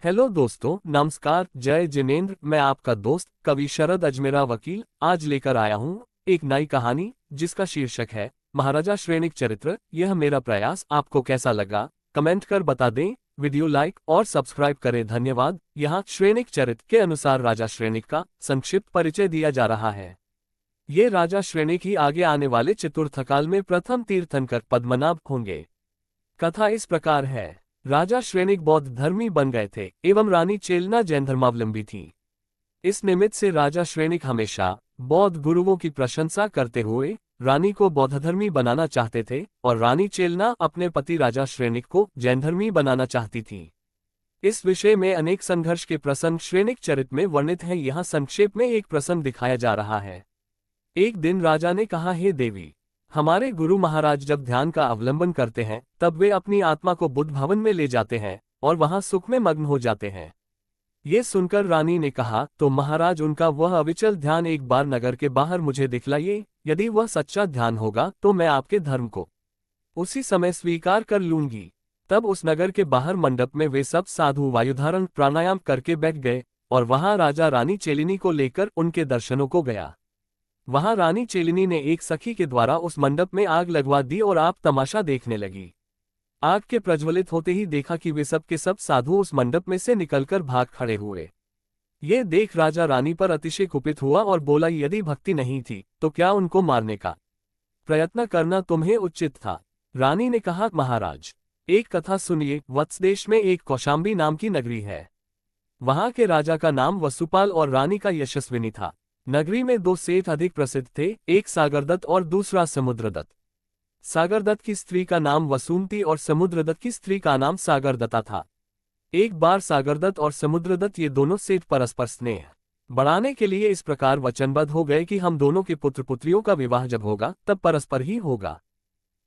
Hello दोस्तों, नमस्कार। जय जिनेंद्र। मैं आपका दोस्त कवि शरद अजमेरा वकील आज लेकर आया हूँ एक नई कहानी जिसका शीर्षक है महाराजा श्रेणिक चरित्र। यह मेरा प्रयास आपको कैसा लगा कमेंट कर बता दें। वीडियो लाइक और सब्सक्राइब करें। धन्यवाद। यहाँ श्रेणिक चरित्र के अनुसार राजा श्रेणिक का संक्षिप्त परिचय दिया जा रहा है। ये राजा श्रेणिक ही आगे आने वाले चतुर्थकाल में प्रथम तीर्थंकर पद्मनाभ होंगे। कथा इस प्रकार है। राजा श्रेणिक बौद्ध धर्मी बन गए थे एवं रानी चेलना जैन धर्मावलंबी थी। इस निमित्त से राजा श्रेणिक हमेशा बौद्ध गुरुओं की प्रशंसा करते हुए रानी को बौद्ध धर्मी बनाना चाहते थे और रानी चेलना अपने पति राजा श्रेणिक को जैन धर्मी बनाना चाहती थी। इस विषय में अनेक संघर्ष के प्रसंग श्रेणिक चरित्र में वर्णित हैं। यहाँ संक्षेप में एक प्रसंग दिखाया जा रहा है। एक दिन राजा ने कहा, हे देवी, हमारे गुरु महाराज जब ध्यान का अवलंबन करते हैं तब वे अपनी आत्मा को बुद्ध भवन में ले जाते हैं और वहां सुख में मग्न हो जाते हैं। ये सुनकर रानी ने कहा, तो महाराज उनका वह अविचल ध्यान एक बार नगर के बाहर मुझे दिखलाइए। यदि वह सच्चा ध्यान होगा तो मैं आपके धर्म को उसी समय स्वीकार कर लूंगी। तब उस नगर के बाहर मंडप में वे सब साधु वायुधारण प्राणायाम करके बैठ गए और वहां राजा रानी चेलिनी को लेकर उनके दर्शनों को गया। वहां रानी चेलिनी ने एक सखी के द्वारा उस मंडप में आग लगवा दी और आप तमाशा देखने लगी। आग के प्रज्वलित होते ही देखा कि वे सब के सब साधु उस मंडप में से निकलकर भाग खड़े हुए। ये देख राजा रानी पर अतिशय कुपित हुआ और बोला, यदि भक्ति नहीं थी तो क्या उनको मारने का प्रयत्न करना तुम्हें उचित था। रानी ने कहा, महाराज एक कथा सुनिए। वत्सदेश में एक कौशाम्बी नाम की नगरी है। वहां के राजा का नाम वसुपाल और रानी का यशस्विनी था। नगरी में दो सेठ अधिक प्रसिद्ध थे, एक सागरदत्त और दूसरा समुद्रदत्त। सागरदत्त की स्त्री का नाम वसुमती और समुद्रदत्त की स्त्री का नाम सागरदत्ता था। एक बार सागरदत्त और समुद्रदत्त ये दोनों सेठ परस्पर स्नेह बढ़ाने के लिए इस प्रकार वचनबद्ध हो गए कि हम दोनों के पुत्र पुत्रियों का विवाह जब होगा तब परस्पर ही होगा।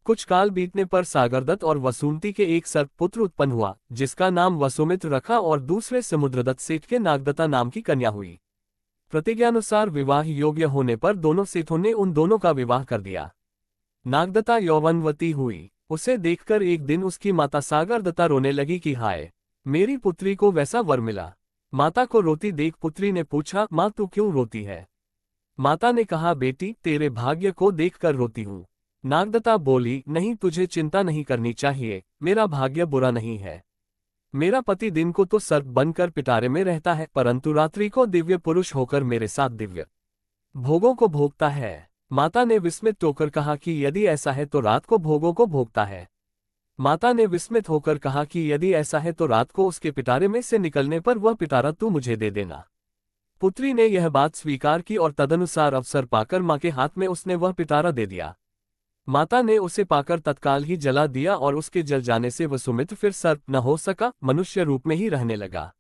कुछ काल बीतने पर सागरदत्त और वसुमती के एक सर्प पुत्र उत्पन्न हुआ जिसका नाम वसुमित्र रखा और दूसरे समुद्रदत्त सेठ के नागदत्ता नाम की कन्या हुई। प्रतिज्ञानुसार विवाह योग्य होने पर दोनों सेठों ने उन दोनों का विवाह कर दिया। नागदत्ता यौवनवती हुई। उसे देखकर एक दिन उसकी माता सागरदत्ता रोने लगी कि हाय, मेरी पुत्री को वैसा वर मिला। माता को रोती देख पुत्री ने पूछा, माँ तू क्यों रोती है। माता ने कहा, बेटी तेरे भाग्य को देखकर रोती हूँ। नागदत्ता बोली, नहीं, तुझे चिंता नहीं करनी चाहिए, मेरा भाग्य बुरा नहीं है। मेरा पति दिन को तो सर्प बनकर पिटारे में रहता है परंतु रात्रि को दिव्य पुरुष होकर मेरे साथ दिव्य भोगों को भोगता है। माता ने विस्मित होकर कहा कि यदि ऐसा है तो रात को भोगों को भोगता है। माता ने विस्मित होकर कहा कि यदि ऐसा है तो रात को उसके पिटारे में से निकलने पर वह पिटारा तू मुझे दे देना। पुत्री ने यह बात स्वीकार की और तदनुसार अवसर पाकर मां के हाथ में उसने वह पिटारा दे दिया। माता ने उसे पाकर तत्काल ही जला दिया और उसके जल जाने से वसुमित्र फिर सर्प न हो सका, मनुष्य रूप में ही रहने लगा।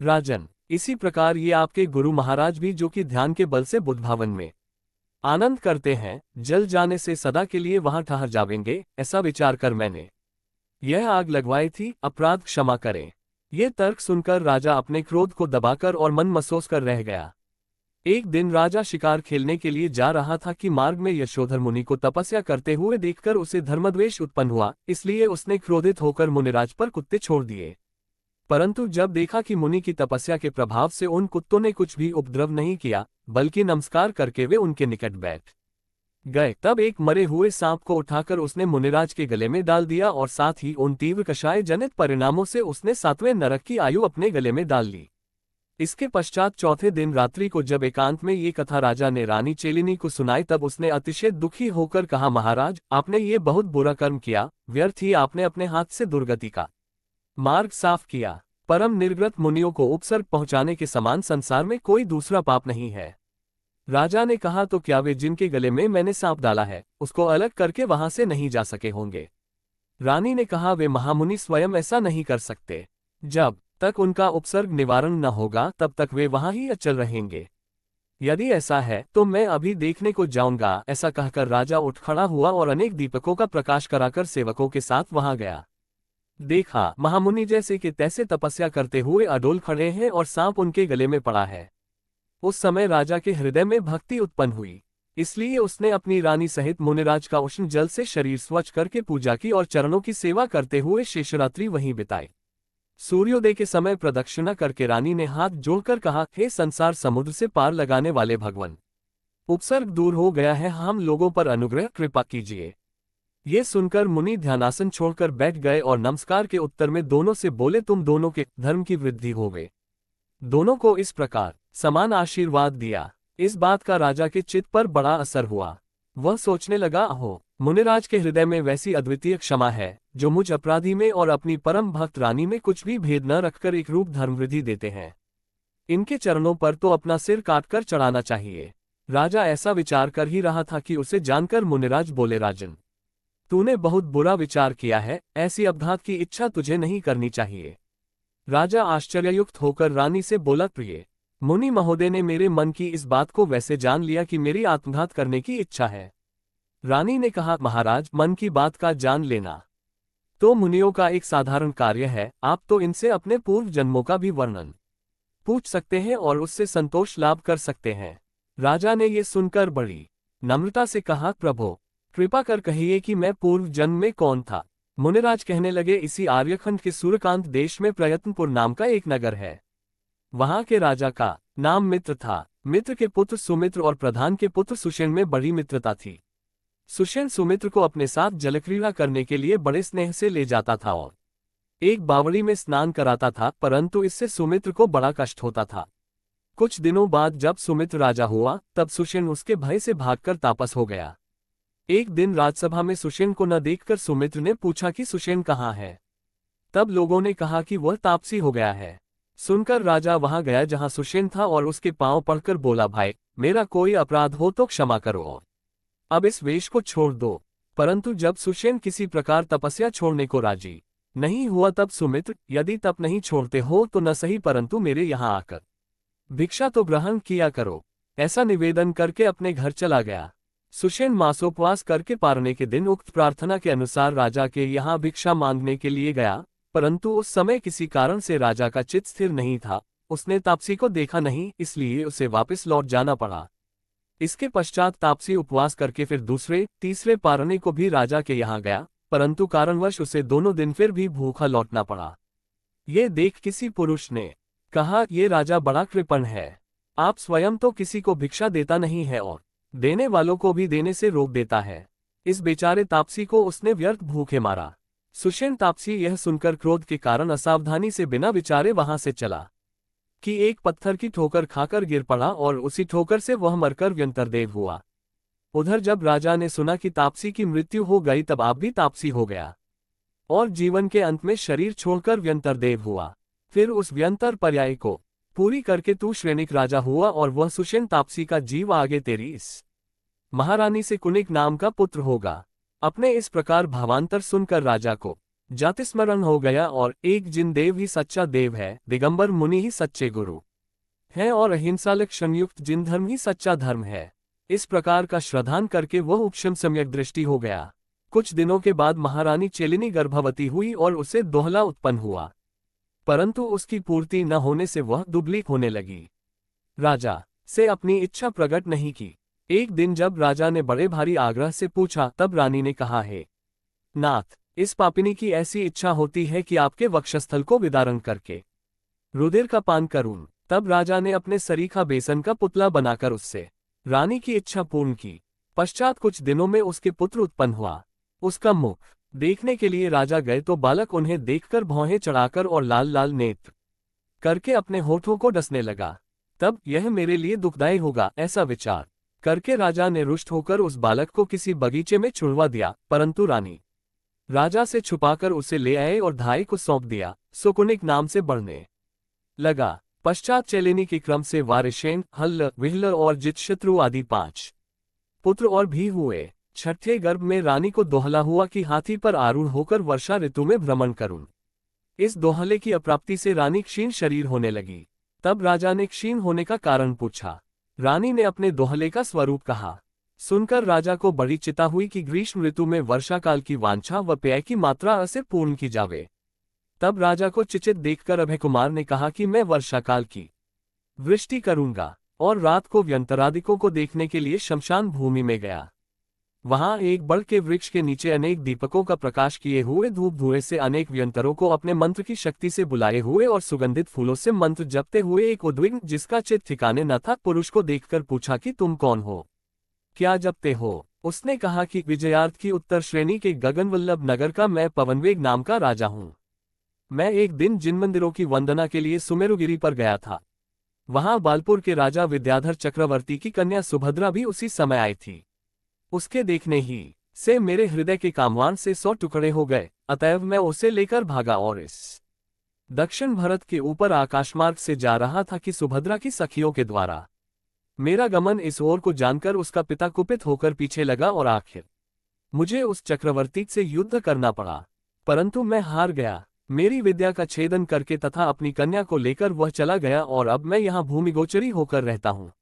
राजन, इसी प्रकार ये आपके गुरु महाराज भी जो कि ध्यान के बल से बुद्ध भवन में आनंद करते हैं, जल जाने से सदा के लिए वहां ठहर जावेंगे, ऐसा विचार कर मैंने यह आग लगवाई थी, अपराध क्षमा करें। ये तर्क सुनकर राजा अपने क्रोध को दबाकर और मन मसोस कर रह गया। एक दिन राजा शिकार खेलने के लिए जा रहा था कि मार्ग में यशोधर मुनि को तपस्या करते हुए देखकर उसे धर्मद्वेष उत्पन्न हुआ, इसलिए उसने क्रोधित होकर मुनिराज पर कुत्ते छोड़ दिए। परंतु जब देखा कि मुनि की तपस्या के प्रभाव से उन कुत्तों ने कुछ भी उपद्रव नहीं किया बल्कि नमस्कार करके वे उनके निकट बैठ गए, तब एक मरे हुए सांप को उठाकर उसने मुनिराज के गले में डाल दिया और साथ ही उन तीव्र कषाय जनित परिणामों से उसने 7वें नरक की आयु अपने गले में डाल ली। इसके पश्चात चौथे दिन रात्रि को जब एकांत में ये कथा राजा ने रानी चेलिनी को सुनाई तब उसने अतिशय दुखी होकर कहा, महाराज आपने ये बहुत बुरा कर्म किया, व्यर्थ ही आपने अपने हाथ से दुर्गति का मार्ग साफ किया। परम निर्गत मुनियों को उपसर्ग पहुंचाने के समान संसार में कोई दूसरा पाप नहीं है। राजा ने कहा, तो क्या वे जिनके गले में मैंने सांप डाला है उसको अलग करके वहां से नहीं जा सके होंगे। रानी ने कहा, वे महामुनि स्वयं ऐसा नहीं कर सकते। जब तक उनका उपसर्ग निवारण न होगा तब तक वे वहां ही अचल रहेंगे। यदि ऐसा है तो मैं अभी देखने को जाऊंगा। ऐसा कहकर राजा उठ खड़ा हुआ और अनेक दीपकों का प्रकाश कराकर सेवकों के साथ वहां गया। देखा, महामुनि जैसे कि तैसे तपस्या करते हुए अडोल खड़े हैं और सांप उनके गले में पड़ा है। उस समय राजा के हृदय में भक्ति उत्पन्न हुई, इसलिए उसने अपनी रानी सहित मुनिराज का उष्ण जल से शरीर स्वच्छ करके पूजा की और चरणों की सेवा करते हुए शेषरात्रि वहीं बिताई। सूर्योदय के समय प्रदक्षिणा करके रानी ने हाथ जोड़कर कहा, हे संसार समुद्र से पार लगाने वाले भगवान, उपसर्ग दूर हो गया है, हम लोगों पर अनुग्रह कृपा कीजिए। ये सुनकर मुनि ध्यानासन छोड़कर बैठ गए और नमस्कार के उत्तर में दोनों से बोले, तुम दोनों के धर्म की वृद्धि होवे। दोनों को इस प्रकार समान आशीर्वाद दिया। इस बात का राजा के चित्त पर बड़ा असर हुआ। वह सोचने लगा, अहो, मुनिराज के हृदय में वैसी अद्वितीय क्षमा है जो मुझ अपराधी में और अपनी परम भक्त रानी में कुछ भी भेद न रखकर एक रूप धर्मवृद्धि देते हैं। इनके चरणों पर तो अपना सिर काटकर चढ़ाना चाहिए। राजा ऐसा विचार कर ही रहा था कि उसे जानकर मुनिराज बोले, राजन, तूने बहुत बुरा विचार किया है, ऐसी अपघात की इच्छा तुझे नहीं करनी चाहिए। राजा आश्चर्ययुक्त होकर रानी से बोला, प्रिय मुनि महोदय ने मेरे मन की इस बात को वैसे जान लिया कि मेरी आत्मघात करने की इच्छा है। रानी ने कहा, महाराज, मन की बात का जान लेना तो मुनियों का एक साधारण कार्य है, आप तो इनसे अपने पूर्व जन्मों का भी वर्णन पूछ सकते हैं और उससे संतोष लाभ कर सकते हैं। राजा ने ये सुनकर बड़ी नम्रता से कहा, प्रभो, कृपा कर कहिए कि मैं पूर्व जन्म में कौन था। मुनिराज कहने लगे, इसी आर्यखंड के सूर्यकांत देश में प्रयत्नपुर नाम का एक नगर है। वहां के राजा का नाम मित्र था। मित्र के पुत्र सुमित्र और प्रधान के पुत्र सुषेण में बड़ी मित्रता थी। सुषेण सुमित्र को अपने साथ जलक्रीड़ा करने के लिए बड़े स्नेह से ले जाता था और एक बावड़ी में स्नान कराता था, परंतु इससे सुमित्र को बड़ा कष्ट होता था। कुछ दिनों बाद जब सुमित्र राजा हुआ, तब सुषेण उसके भय से भागकर तापस हो गया। एक दिन राजसभा में सुषेण को न देखकर सुमित्र ने पूछा कि सुषेण कहाँ है। तब लोगों ने कहा कि वह तापसी हो गया है। सुनकर राजा वहां गया जहां सुषेण था और उसके पांव पड़कर बोला, भाई, मेरा कोई अपराध हो तो क्षमा करो और अब इस वेश को छोड़ दो। परंतु जब सुषेण किसी प्रकार तपस्या छोड़ने को राजी नहीं हुआ, तब सुमित्र, यदि तप नहीं छोड़ते हो तो न सही, परंतु मेरे यहाँ आकर भिक्षा तो ग्रहण किया करो, ऐसा निवेदन करके अपने घर चला गया। सुषेण मासोपवास करके पारने के दिन उक्त प्रार्थना के अनुसार राजा के यहाँ भिक्षा मांगने के लिए गया, परंतु उस समय किसी कारण से राजा का चित्त स्थिर नहीं था। उसने तापसी को देखा नहीं, इसलिए उसे वापस लौट जाना पड़ा। इसके पश्चात तापसी उपवास करके फिर दूसरे तीसरे पारने को भी राजा के यहाँ गया, परंतु कारणवश उसे दोनों दिन फिर भी भूखा लौटना पड़ा। ये देख किसी पुरुष ने कहा, ये राजा बड़ा कृपण है, आप स्वयं तो किसी को भिक्षा देता नहीं है और देने वालों को भी देने से रोक देता है। इस बेचारे तापसी को उसने व्यर्थ भूखे मारा। सुषेण तापसी यह सुनकर क्रोध के कारण असावधानी से बिना विचारे वहां से चला कि एक पत्थर की ठोकर खाकर गिर पड़ा और उसी ठोकर से वह मरकर व्यंतरदेव हुआ। उधर जब राजा ने सुना कि तापसी की मृत्यु हो गई, तब आप भी तापसी हो गया और जीवन के अंत में शरीर छोड़कर व्यंतरदेव हुआ। फिर उस व्यंतर पर्याय को पूरी करके तू श्रेणिक राजा हुआ और वह सुषेण तापसी का जीव आगे तेरी इस महारानी से कुनिक नाम का पुत्र होगा। अपने इस प्रकार भावांतर सुनकर राजा को जातिस्मरण हो गया और एक जिन देव ही सच्चा देव है, दिगंबर मुनि ही सच्चे गुरु हैं और अहिंसा लक्षण युक्त जिन धर्म ही सच्चा धर्म है, इस प्रकार का श्रद्धान करके वह उपशम सम्यक दृष्टि हो गया। कुछ दिनों के बाद महारानी चेलिनी गर्भवती हुई और उसे दोहला उत्पन्न हुआ, परंतु उसकी पूर्ति न होने से वह दुबली होने लगी। राजा से अपनी इच्छा प्रकट नहीं की। एक दिन जब राजा ने बड़े भारी आग्रह से पूछा, तब रानी ने कहा, हे नाथ, इस पापिनी की ऐसी इच्छा होती है कि आपके वक्षस्थल को विदारण करके रुधिर का पान करूं। तब राजा ने अपने सरीखा बेसन का पुतला बनाकर उससे रानी की इच्छा पूर्ण की। पश्चात कुछ दिनों में उसके पुत्र उत्पन्न हुआ। उसका मुख देखने के लिए राजा गए तो बालक उन्हें देखकर भौहें चढ़ाकर और लाल लाल नेत्र करके अपने होठों को डसने लगा। तब यह मेरे लिए दुखदायी होगा, ऐसा विचार करके राजा ने रुष्ट होकर उस बालक को किसी बगीचे में छुड़वा दिया, परंतु रानी राजा से छुपाकर उसे ले आए और धाई को सौंप दिया। सुकुनिक नाम से बढ़ने लगा। पश्चात चेलिनी के क्रम से वारिशेन, हल्ल, विह्ल और जितशत्रु आदि 5 पुत्र और भी हुए। छठे गर्भ में रानी को दोहला हुआ कि हाथी पर आरूढ़ होकर वर्षा ऋतु में भ्रमण करूं। इस दोहले की अप्राप्ति से रानी क्षीण शरीर होने लगी। तब राजा ने क्षीण होने का कारण पूछा। रानी ने अपने दोहले का स्वरूप कहा। सुनकर राजा को बड़ी चिंता हुई कि ग्रीष्म ऋतु में वर्षा काल की वांछा व पेय की मात्रा असे पूर्ण की जावे। तब राजा को चिचित देखकर अभय कुमार ने कहा कि मैं वर्षा काल की वृष्टि करूंगा, और रात को व्यंतरादिकों को देखने के लिए शमशान भूमि में गया। वहां एक बड़ के वृक्ष के नीचे अनेक दीपकों का प्रकाश किए हुए धूप धुएं से अनेक व्यंतरों को अपने मंत्र की शक्ति से बुलाए हुए और सुगंधित फूलों से मंत्र जपते हुए एक उद्विग्न जिसका चित ठिकाने न था पुरुष को देखकर पूछा कि तुम कौन हो, क्या जपते हो। उसने कहा कि विजयार्थ की उत्तर श्रेणी के गगनवल्लभ नगर का मैं पवनवेग नाम का राजा हूँ। मैं एक दिन जिन मंदिरों की वंदना के लिए सुमेरुगिरी पर गया था, वहां बालपुर के राजा विद्याधर चक्रवर्ती की कन्या सुभद्रा भी उसी समय आई थी। उसके देखने ही से मेरे हृदय के कामवान से 100 टुकड़े हो गए, अतएव मैं उसे लेकर भागा और इस दक्षिण भारत के ऊपर आकाशमार्ग से जा रहा था कि सुभद्रा की सखियों के द्वारा मेरा गमन इस ओर को जानकर उसका पिता कुपित होकर पीछे लगा और आखिर मुझे उस चक्रवर्ती से युद्ध करना पड़ा, परंतु मैं हार गया। मेरी विद्या का छेदन करके तथा अपनी कन्या को लेकर वह चला गया और अब मैं यहाँ भूमिगोचरी होकर रहता हूँ।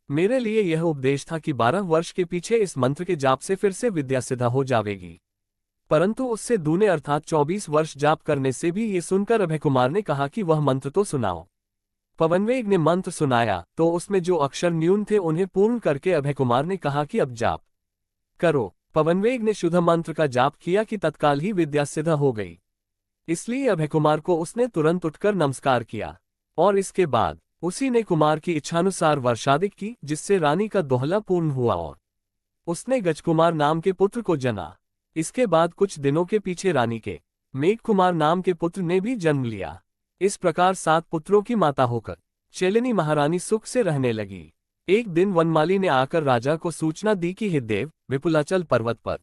मेरे लिए यह उपदेश था कि 12 वर्ष के पीछे इस मंत्र के जाप से फिर से विद्या सिद्ध हो जाएगी, परंतु उससे दूने अर्थात 24 वर्ष जाप करने से भी ये सुनकर अभय कुमार ने कहा कि वह मंत्र तो सुनाओ। पवनवेग ने मंत्र सुनाया तो उसमें जो अक्षर न्यून थे उन्हें पूर्ण करके अभय कुमार ने कहा कि अब जाप करो। पवनवेग ने शुद्ध मंत्र का जाप किया कि तत्काल ही विद्या सिद्ध हो गई। इसलिए अभय कुमार को उसने तुरंत उठकर नमस्कार किया और इसके बाद उसी ने कुमार की इच्छानुसार वर्षादिक की, जिससे रानी का दोहला पूर्ण हुआ और उसने गजकुमार नाम के पुत्र को जना। इसके बाद कुछ दिनों के पीछे रानी के मेघ कुमार नाम के पुत्र ने भी जन्म लिया। इस प्रकार 7 पुत्रों की माता होकर शैलिनी महारानी सुख से रहने लगी। एक दिन वनमाली ने आकर राजा को सूचना दी कि हे देव, विपुलाचल पर्वत पर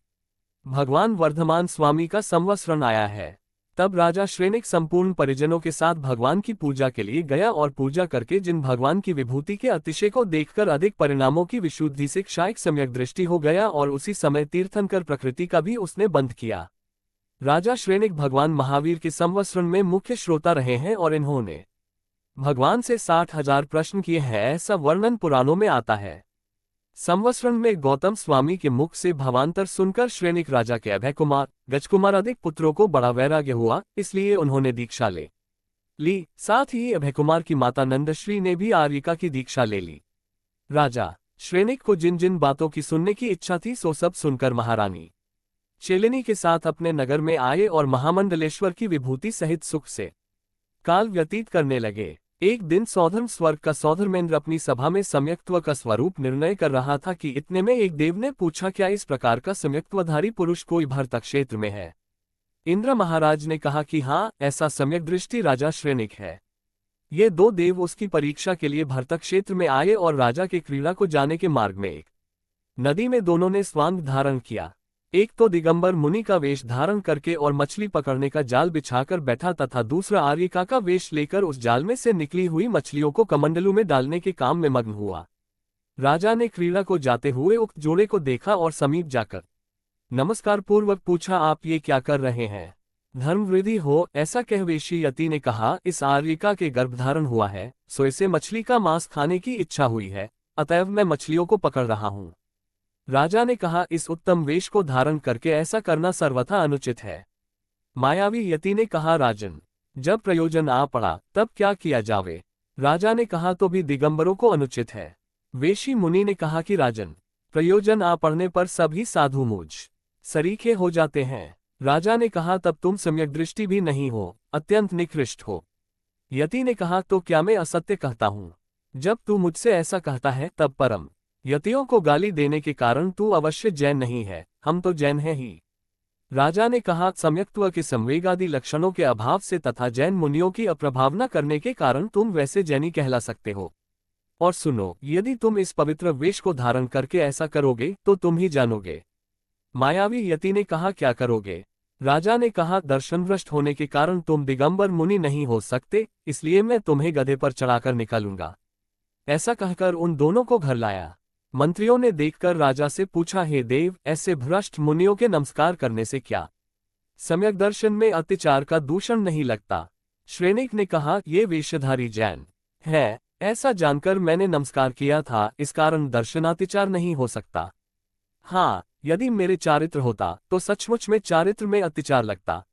भगवान वर्धमान स्वामी का संवत्सरण आया है। तब राजा श्रेनिक संपूर्ण परिजनों के साथ भगवान की पूजा के लिए गया और पूजा करके जिन भगवान की विभूति के अतिशय को देखकर अधिक परिणामों की विशुद्धि से क्षायक सम्यक दृष्टि हो गया और उसी समय तीर्थंकर प्रकृति का भी उसने बंध किया। राजा श्रेनिक भगवान महावीर के संवत्सरण में मुख्य श्रोता रहे हैं और इन्होंने भगवान से 60,000 प्रश्न किए हैं, ऐसा वर्णन पुराणों में आता है। संवत्सरण में गौतम स्वामी के मुख से भावांतर सुनकर श्रेनिक राजा के अभय कुमार, गजकुमार आदि पुत्रों को बड़ा वैराग्य हुआ, इसलिए उन्होंने दीक्षा ले ली। साथ ही अभय कुमार की माता नंदश्री ने भी आर्यिका की दीक्षा ले ली। राजा श्रेनिक को जिन जिन बातों की सुनने की इच्छा थी सो सब सुनकर महारानी शैलिनी के साथ अपने नगर में आए और महामंडलेश्वर की विभूति सहित सुख से काल व्यतीत करने लगे। एक दिन सौधर्म स्वर्ग का सौधर्मेंद्र अपनी सभा में सम्यक्त्व का स्वरूप निर्णय कर रहा था कि इतने में एक देव ने पूछा, क्या इस प्रकार का सम्यक्त्वधारी पुरुष कोई भरतक क्षेत्र में है। इंद्र महाराज ने कहा कि हाँ, ऐसा सम्यक दृष्टि राजा श्रेनिक है। ये 2 देव उसकी परीक्षा के लिए भरतक क्षेत्र में आए और राजा के क्रीड़ा को जाने के मार्ग में एक नदी में दोनों ने स्वांग धारण किया। एक तो दिगंबर मुनि का वेश धारण करके और मछली पकड़ने का जाल बिछाकर बैठा तथा दूसरा आर्यिका का वेश लेकर उस जाल में से निकली हुई मछलियों को कमंडलू में डालने के काम में मग्न हुआ। राजा ने क्रीड़ा को जाते हुए उक्त जोड़े को देखा और समीप जाकर नमस्कार पूर्वक पूछा, आप ये क्या कर रहे हैं। धर्मवृद्धि हो, ऐसा कह वेशी यति ने कहा, इस आर्यिका के गर्भधारण हुआ है, सो इसे मछली का मांस खाने की इच्छा हुई है, अतएव मैं मछलियों को पकड़ रहा हूँ। राजा ने कहा, इस उत्तम वेश को धारण करके ऐसा करना सर्वथा अनुचित है। मायावी यति ने कहा, राजन, जब प्रयोजन आ पड़ा तब क्या किया जावे। राजा ने कहा, तो भी दिगंबरों को अनुचित है। वेशी मुनि ने कहा कि राजन, प्रयोजन आ पड़ने पर सभी साधु मुझ सरीखे हो जाते हैं। राजा ने कहा, तब तुम सम्यक दृष्टि भी नहीं हो, अत्यंत निकृष्ट हो। यति ने कहा, तो क्या मैं असत्य कहता हूँ। जब तू मुझसे ऐसा कहता है तब परम यतियों को गाली देने के कारण तू अवश्य जैन नहीं है, हम तो जैन हैं ही। राजा ने कहा, सम्यक्त्व के संवेगादि लक्षणों के अभाव से तथा जैन मुनियों की अप्रभावना करने के कारण तुम वैसे जैनी कहला सकते हो। और सुनो, यदि तुम इस पवित्र वेश को धारण करके ऐसा करोगे तो तुम ही जानोगे। मायावी यति ने कहा, क्या करोगे। राजा ने कहा, दर्शनभ्रष्ट होने के कारण तुम दिगंबर मुनि नहीं हो सकते, इसलिए मैं तुम्हें गधे पर चढ़ाकर निकालूंगा। ऐसा कहकर उन दोनों को घर लाया। मंत्रियों ने देखकर राजा से पूछा, हे देव, ऐसे भ्रष्ट मुनियों के नमस्कार करने से क्या सम्यक दर्शन में अत्याचार का दूषण नहीं लगता। श्रेनिक ने कहा, ये वेशधारी जैन है, ऐसा जानकर मैंने नमस्कार किया था, इस कारण दर्शनातिचार नहीं हो सकता। हाँ, यदि मेरे चारित्र होता तो सचमुच में चारित्र में अत्याचार लगता।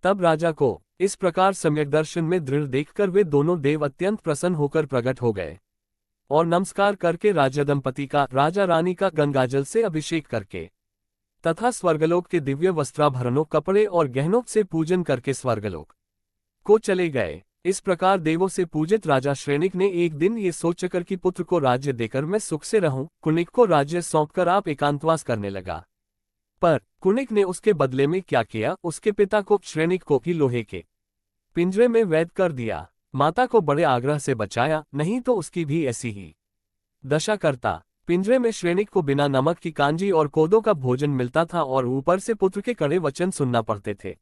तब राजा को इस प्रकार सम्यक दर्शन में दृढ़ देखकर वे दोनों देव अत्यंत प्रसन्न होकर प्रकट हो गए और नमस्कार करके राजा दंपति का, राजा रानी का गंगाजल से अभिषेक करके तथा स्वर्गलोक के दिव्य वस्त्राभरणों, कपड़े और गहनों से पूजन करके स्वर्गलोक को चले गए। इस प्रकार देवों से पूजित राजा श्रेणिक ने एक दिन ये सोचकर कि पुत्र को राज्य देकर मैं सुख से रहूं, कुनिक को राज्य सौंपकर आप एकांतवास करने लगा। पर कुनिक ने उसके बदले में क्या किया, उसके पिता को श्रेणिक को भी लोहे के पिंजरे में वैद कर दिया। माता को बड़े आग्रह से बचाया, नहीं तो उसकी भी ऐसी ही दशा करता। पिंजरे में श्रेणिक को बिना नमक की कांजी और कोदो का भोजन मिलता था और ऊपर से पुत्र के कड़े वचन सुनना पड़ते थे।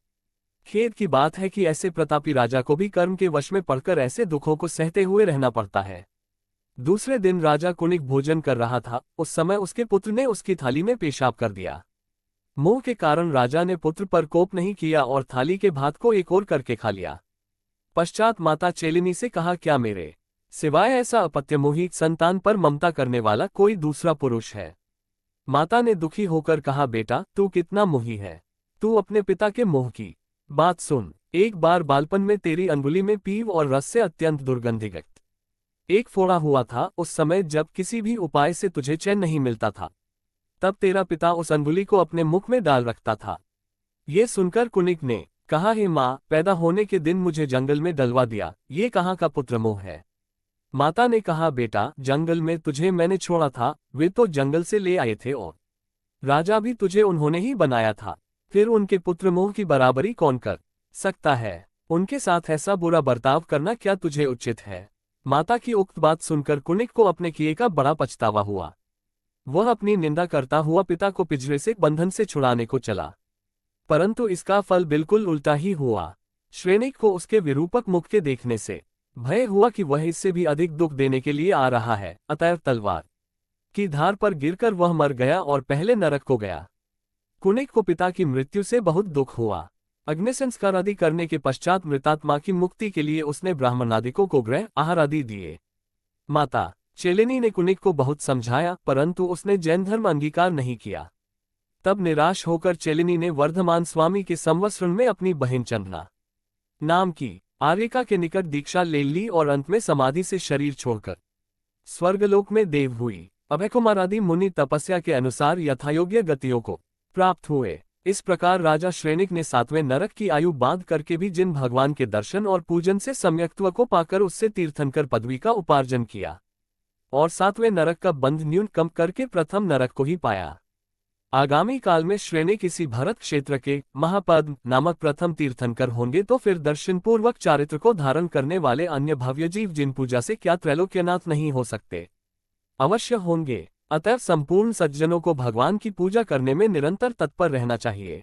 खेद की बात है कि ऐसे प्रतापी राजा को भी कर्म के वश में पड़कर ऐसे दुखों को सहते हुए रहना पड़ता है। दूसरे दिन राजा कुनिक भोजन कर रहा था, उस समय उसके पुत्र ने उसकी थाली में पेशाब कर दिया। मोह के कारण राजा ने पुत्र पर कोप नहीं किया और थाली के भात को एक और करके खा लिया। पश्चात माता चेलिनी से कहा, क्या मेरे सिवाय ऐसा अपत्यमोही संतान पर ममता करने वाला कोई दूसरा पुरुष है? माता ने दुखी होकर कहा, बेटा तू कितना मोही है, तू अपने पिता के मोह की बात सुन। एक बार बालपन में तेरी अंगुली में पीव और रस से अत्यंत दुर्गंधियुक्त एक फोड़ा हुआ था। उस समय जब किसी भी उपाय से तुझे चैन नहीं मिलता था, तब तेरा पिता उस अंगुली को अपने मुख में डाल रखता था। ये सुनकर कुनिक ने कहा, हे माँ, पैदा होने के दिन मुझे जंगल में डलवा दिया, ये कहाँ का पुत्र मोह है? माता ने कहा, बेटा जंगल में तुझे मैंने छोड़ा था, वे तो जंगल से ले आए थे और राजा भी तुझे उन्होंने ही बनाया था। फिर उनके पुत्र मोह की बराबरी कौन कर सकता है? उनके साथ ऐसा बुरा बर्ताव करना क्या तुझे उचित है? माता की उक्त बात सुनकर कुनिक को अपने किए का बड़ा पछतावा हुआ। वह अपनी निंदा करता हुआ पिता को पिंजरे से बंधन से छुड़ाने को चला, परंतु इसका फल बिल्कुल उल्टा ही हुआ। श्रेणिक को उसके विरूपक मुख के देखने से भय हुआ कि वह इससे भी अधिक दुख देने के लिए आ रहा है, अतएव तलवार की धार पर गिरकर वह मर गया और पहले नरक को गया। कुनिक को पिता की मृत्यु से बहुत दुख हुआ। अग्नि संस्कार आदि करने के पश्चात मृतात्मा की मुक्ति के लिए उसने ब्राह्मणादिकों को गृह आहार आदि दिए। माता चेलिनी ने कुनिक को बहुत समझाया, परंतु उसने जैन धर्म अंगीकार नहीं किया। तब निराश होकर चेलिनी ने वर्धमान स्वामी के संवत्सरण में अपनी बहन चंदना नाम की आर्यिका के निकट दीक्षा ले ली और अंत में समाधि से शरीर छोड़कर स्वर्गलोक में देव हुई। अभयकुमार आदि मुनि तपस्या के अनुसार यथायोग्य गतियों को प्राप्त हुए। इस प्रकार राजा श्रेणिक ने 7वें नरक की आयु बांध करके भी जिन भगवान के दर्शन और पूजन से सम्यक्त्व को पाकर उससे तीर्थंकर पदवी का उपार्जन किया और 7वें नरक का बंध न्यून कम करके प्रथम नरक को ही पाया। आगामी काल में श्रेणिक इसी भरत क्षेत्र के महापद्म नामक प्रथम तीर्थंकर होंगे, तो फिर दर्शनपूर्वक चारित्र को धारण करने वाले अन्य भव्य जीव जिन पूजा से क्या त्रैलोक्यनाथ नहीं हो सकते, अवश्य होंगे। अतएव संपूर्ण सज्जनों को भगवान की पूजा करने में निरंतर तत्पर रहना चाहिए।